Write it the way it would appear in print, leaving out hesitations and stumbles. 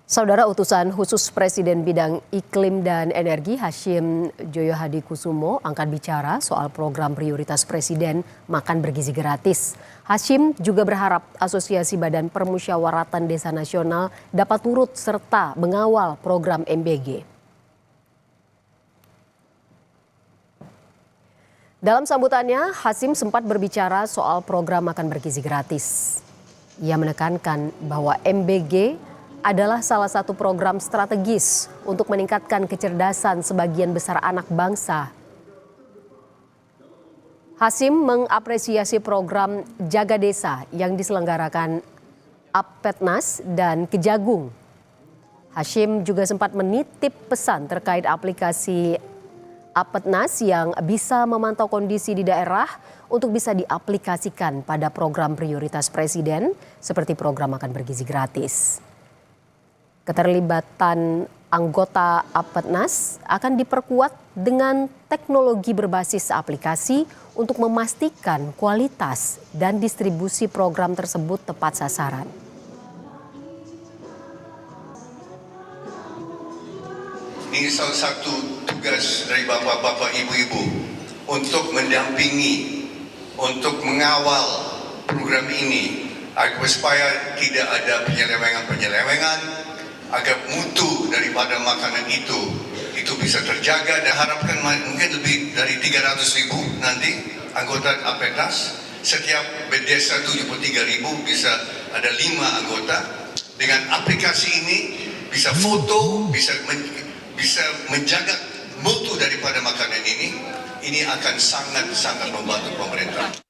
Saudara utusan khusus Presiden bidang iklim dan energi Hashim Joyo Hadikusumo angkat bicara soal program prioritas Presiden makan bergizi gratis. Hashim juga berharap Asosiasi Badan Permusyawaratan Desa Nasional dapat turut serta mengawal program MBG. Dalam sambutannya, Hashim sempat berbicara soal program makan bergizi gratis. Ia menekankan bahwa MBG adalah salah satu program strategis untuk meningkatkan kecerdasan sebagian besar anak bangsa. Hashim mengapresiasi program Jaga Desa yang diselenggarakan Appetnas dan Kejagung. Hashim juga sempat menitip pesan terkait aplikasi Appetnas yang bisa memantau kondisi di daerah untuk bisa diaplikasikan pada program prioritas Presiden seperti program makan bergizi gratis. Keterlibatan anggota Appetnas akan diperkuat dengan teknologi berbasis aplikasi untuk memastikan kualitas dan distribusi program tersebut tepat sasaran. Ini salah satu tugas dari bapak-bapak ibu-ibu untuk mendampingi, untuk mengawal program ini agar supaya tidak ada penyelewengan, agar mutu daripada makanan itu bisa terjaga, dan harapkan mungkin lebih dari 300.000 nanti anggota Appetnas. Setiap desa 73.000 bisa ada 5 anggota. Dengan aplikasi ini bisa foto, bisa menjaga mutu daripada makanan ini akan sangat-sangat membantu pemerintah.